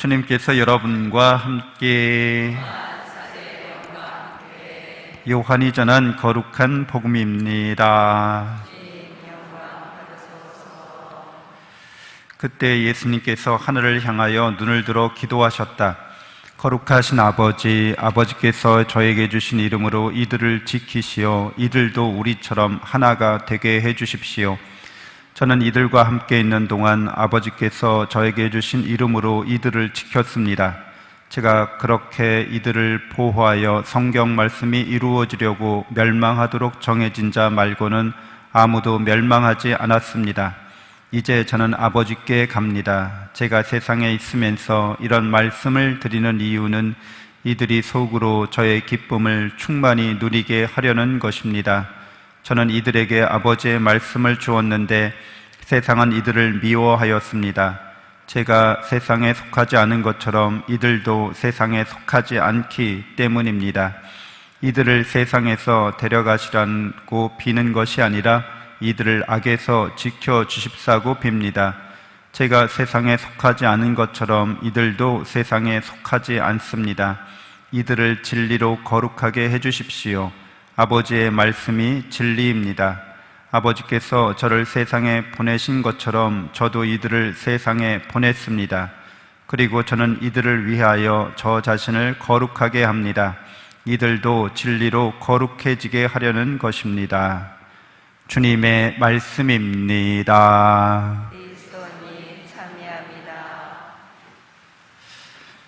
주님께서 여러분과 함께 요한이 전한 거룩한 복음입니다. 그때 예수님께서 하늘을 향하여 눈을 들어 기도하셨다. 거룩하신 아버지, 아버지께서 저에게 주신 이름으로 이들을 지키시어 이들도 우리처럼 하나가 되게 해주십시오. 저는 이들과 함께 있는 동안 아버지께서 저에게 주신 이름으로 이들을 지켰습니다. 제가 그렇게 이들을 보호하여 성경 말씀이 이루어지려고 멸망하도록 정해진 자 말고는 아무도 멸망하지 않았습니다. 이제 저는 아버지께 갑니다. 제가 세상에 있으면서 이런 말씀을 드리는 이유는 이들이 속으로 저의 기쁨을 충만히 누리게 하려는 것입니다. 저는 이들에게 아버지의 말씀을 주었는데 세상은 이들을 미워하였습니다. 제가 세상에 속하지 않은 것처럼 이들도 세상에 속하지 않기 때문입니다. 이들을 세상에서 데려가시라고 비는 것이 아니라 이들을 악에서 지켜주십사고 빕니다. 제가 세상에 속하지 않은 것처럼 이들도 세상에 속하지 않습니다. 이들을 진리로 거룩하게 해주십시오. 아버지의 말씀이 진리입니다. 아버지께서 저를 세상에 보내신 것처럼 저도 이들을 세상에 보냈습니다. 그리고 저는 이들을 위하여 저 자신을 거룩하게 합니다. 이들도 진리로 거룩해지게 하려는 것입니다. 주님의 말씀입니다. 그리스도님 참여합니다.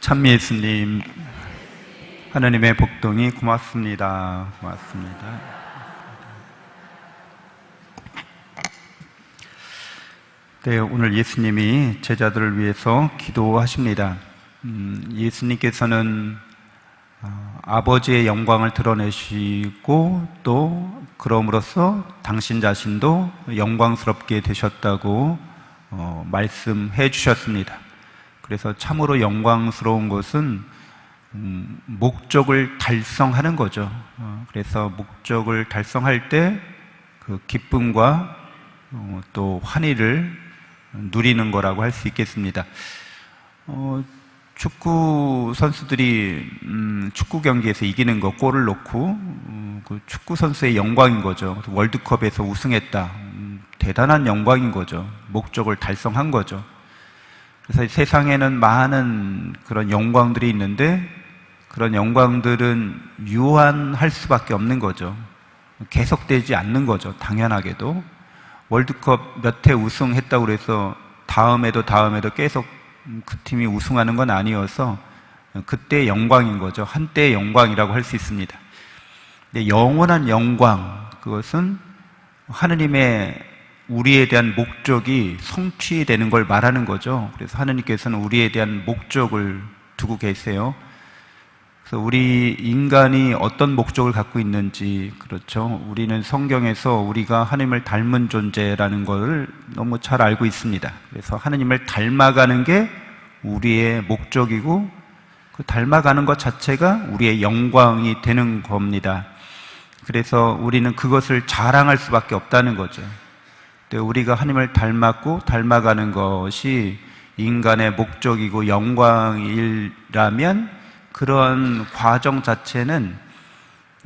참 예수님, 하나님의 복동이 고맙습니다. 고맙습니다. 네, 오늘 예수님이 제자들을 위해서 기도하십니다. 예수님께서는 아버지의 영광을 드러내시고 또 그럼으로써 당신 자신도 영광스럽게 되셨다고 말씀해 주셨습니다. 그래서 참으로 영광스러운 것은 목적을 달성하는 거죠. 그래서 목적을 달성할 때 그 기쁨과 또 환희를 누리는 거라고 할 수 있겠습니다. 축구 선수들이 축구 경기에서 이기는 거, 골을 넣고 그 축구 선수의 영광인 거죠. 월드컵에서 우승했다. 대단한 영광인 거죠. 목적을 달성한 거죠. 그래서 세상에는 많은 그런 영광들이 있는데 그런 영광들은 유한할 수밖에 없는 거죠. 계속되지 않는 거죠. 당연하게도. 월드컵 몇 회 우승했다고 해서 다음에도 계속 그 팀이 우승하는 건 아니어서 그때의 영광인 거죠. 한때의 영광이라고 할 수 있습니다. 근데 영원한 영광, 그것은 하느님의 우리에 대한 목적이 성취되는 걸 말하는 거죠. 그래서 하느님께서는 우리에 대한 목적을 두고 계세요. 그래서 우리 인간이 어떤 목적을 갖고 있는지, 그렇죠. 우리는 성경에서 우리가 하나님을 닮은 존재라는 걸 너무 잘 알고 있습니다. 그래서 하나님을 닮아가는 게 우리의 목적이고 그 닮아가는 것 자체가 우리의 영광이 되는 겁니다. 그래서 우리는 그것을 자랑할 수밖에 없다는 거죠. 우리가 하나님을 닮았고 닮아가는 것이 인간의 목적이고 영광이라면 그런 과정 자체는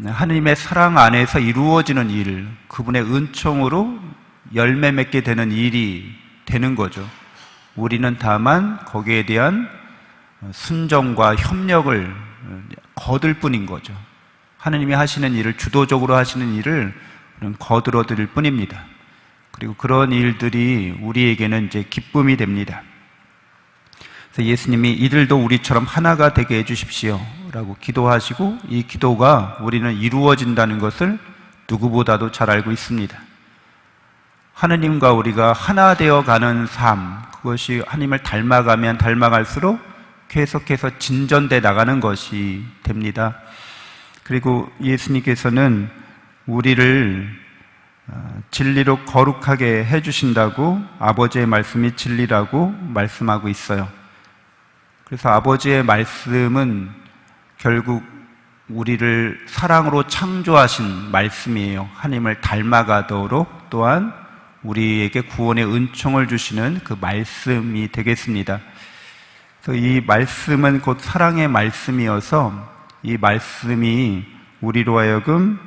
하나님의 사랑 안에서 이루어지는 일, 그분의 은총으로 열매 맺게 되는 일이 되는 거죠. 우리는 다만 거기에 대한 순종과 협력을 거둘 뿐인 거죠. 하나님이 하시는 일을, 주도적으로 하시는 일을 거들어 드릴 뿐입니다. 그리고 그런 일들이 우리에게는 이제 기쁨이 됩니다. 그래서 예수님이 이들도 우리처럼 하나가 되게 해주십시오 라고 기도하시고, 이 기도가 우리는 이루어진다는 것을 누구보다도 잘 알고 있습니다. 하느님과 우리가 하나 되어 가는 삶, 그것이 하나님을 닮아가면 닮아갈수록 계속해서 진전돼 나가는 것이 됩니다. 그리고 예수님께서는 우리를 진리로 거룩하게 해주신다고, 아버지의 말씀이 진리라고 말씀하고 있어요. 그래서 아버지의 말씀은 결국 우리를 사랑으로 창조하신 말씀이에요. 하나님을 닮아가도록 또한 우리에게 구원의 은총을 주시는 그 말씀이 되겠습니다. 그래서 이 말씀은 곧 사랑의 말씀이어서 이 말씀이 우리로 하여금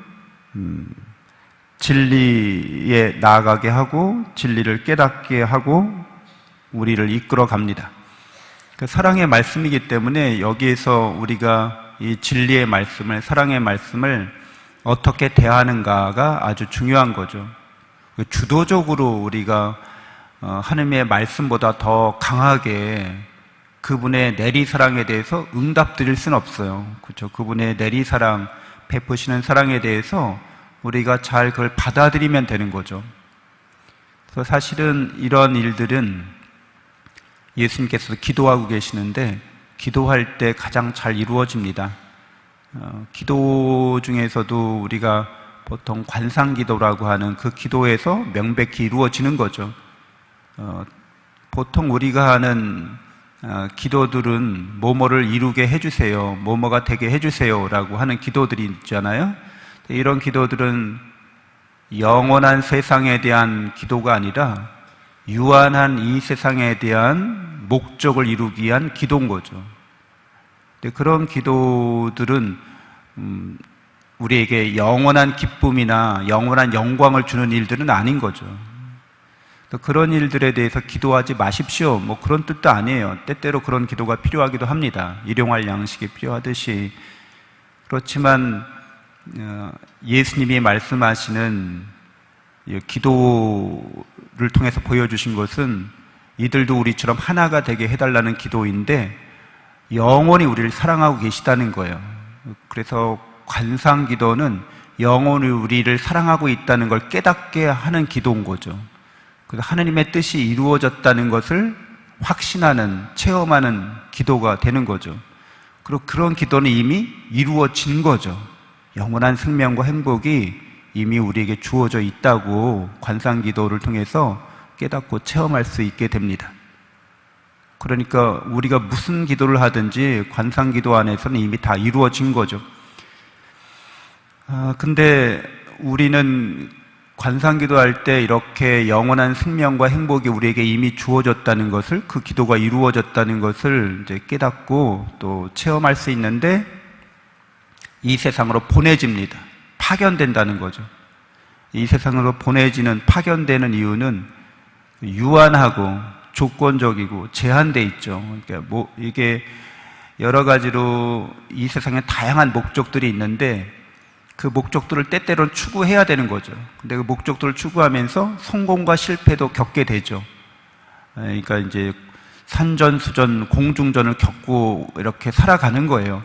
진리에 나아가게 하고 진리를 깨닫게 하고 우리를 이끌어 갑니다. 그 사랑의 말씀이기 때문에 여기에서 우리가 이 진리의 말씀을, 사랑의 말씀을 어떻게 대하는가가 아주 중요한 거죠. 주도적으로 우리가 하나님의 말씀보다 더 강하게 그분의 내리사랑에 대해서 응답 드릴 수는 없어요. 그렇죠? 그분의 내리사랑, 베푸시는 사랑에 대해서 우리가 잘 그걸 받아들이면 되는 거죠. 그래서 사실은 이런 일들은 예수님께서 기도하고 계시는데 기도할 때 가장 잘 이루어집니다. 기도 중에서도 우리가 보통 관상기도라고 하는 그 기도에서 명백히 이루어지는 거죠. 보통 우리가 하는 기도들은 뭐뭐를 이루게 해주세요, 뭐뭐가 되게 해주세요 라고 하는 기도들이 있잖아요. 이런 기도들은 영원한 세상에 대한 기도가 아니라 유한한 이 세상에 대한 목적을 이루기 위한 기도인 거죠. 근데 그런 기도들은 우리에게 영원한 기쁨이나 영원한 영광을 주는 일들은 아닌 거죠. 그런 일들에 대해서 기도하지 마십시오, 뭐 그런 뜻도 아니에요. 때때로 그런 기도가 필요하기도 합니다. 일용할 양식이 필요하듯이. 그렇지만 예수님이 말씀하시는 기도를 통해서 보여주신 것은 이들도 우리처럼 하나가 되게 해달라는 기도인데 영원히 우리를 사랑하고 계시다는 거예요. 그래서 관상기도는 영원히 우리를 사랑하고 있다는 걸 깨닫게 하는 기도인 거죠. 그래서 하나님의 뜻이 이루어졌다는 것을 확신하는, 체험하는 기도가 되는 거죠. 그리고 그런 기도는 이미 이루어진 거죠. 영원한 생명과 행복이 이미 우리에게 주어져 있다고 관상기도를 통해서 깨닫고 체험할 수 있게 됩니다. 그러니까 우리가 무슨 기도를 하든지 관상기도 안에서는 이미 다 이루어진 거죠. 근데 우리는 관상기도 할 때 이렇게 영원한 생명과 행복이 우리에게 이미 주어졌다는 것을, 그 기도가 이루어졌다는 것을 이제 깨닫고 또 체험할 수 있는데 이 세상으로 보내집니다. 파견된다는 거죠. 이 세상으로 보내지는, 파견되는 이유는 유한하고 조건적이고 제한돼 있죠. 그러니까 이게 여러 가지로 이 세상에 다양한 목적들이 있는데 그 목적들을 때때로는 추구해야 되는 거죠. 근데 그 목적들을 추구하면서 성공과 실패도 겪게 되죠. 그러니까 이제 산전수전, 공중전을 겪고 이렇게 살아가는 거예요.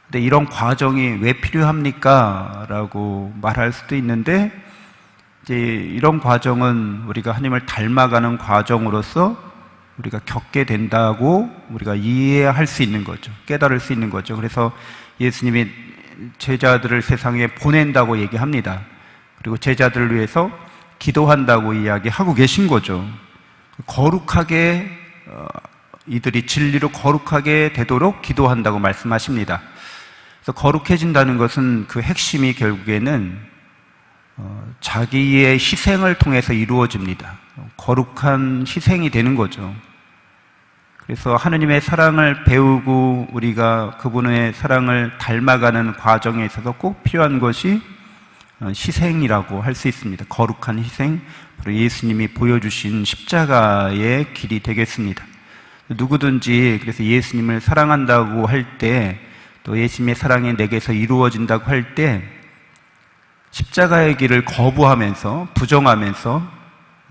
근데 이런 과정이 왜 필요합니까? 라고 말할 수도 있는데 이제 이런 과정은 우리가 하나님을 닮아가는 과정으로서 우리가 겪게 된다고 우리가 이해할 수 있는 거죠. 깨달을 수 있는 거죠. 그래서 예수님이 제자들을 세상에 보낸다고 얘기합니다. 그리고 제자들을 위해서 기도한다고 이야기하고 계신 거죠. 거룩하게 이들이 진리로 거룩하게 되도록 기도한다고 말씀하십니다. 그래서 거룩해진다는 것은 그 핵심이 결국에는 자기의 희생을 통해서 이루어집니다. 거룩한 희생이 되는 거죠. 그래서 하느님의 사랑을 배우고 우리가 그분의 사랑을 닮아가는 과정에 있어서 꼭 필요한 것이 희생이라고 할 수 있습니다. 거룩한 희생, 바로 예수님이 보여주신 십자가의 길이 되겠습니다. 누구든지 그래서 예수님을 사랑한다고 할 때, 또 예수님의 사랑이 내게서 이루어진다고 할 때 십자가의 길을 거부하면서 부정하면서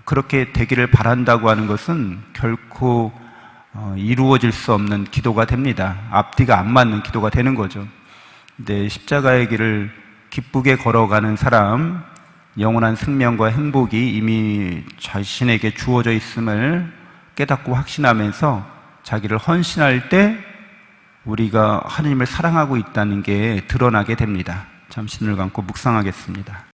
그렇게 되기를 바란다고 하는 것은 결코 이루어질 수 없는 기도가 됩니다. 앞뒤가 안 맞는 기도가 되는 거죠. 근데 십자가의 길을 기쁘게 걸어가는 사람, 영원한 생명과 행복이 이미 자신에게 주어져 있음을 깨닫고 확신하면서 자기를 헌신할 때 우리가 하나님을 사랑하고 있다는 게 드러나게 됩니다. 잠시 눈을 감고 묵상하겠습니다.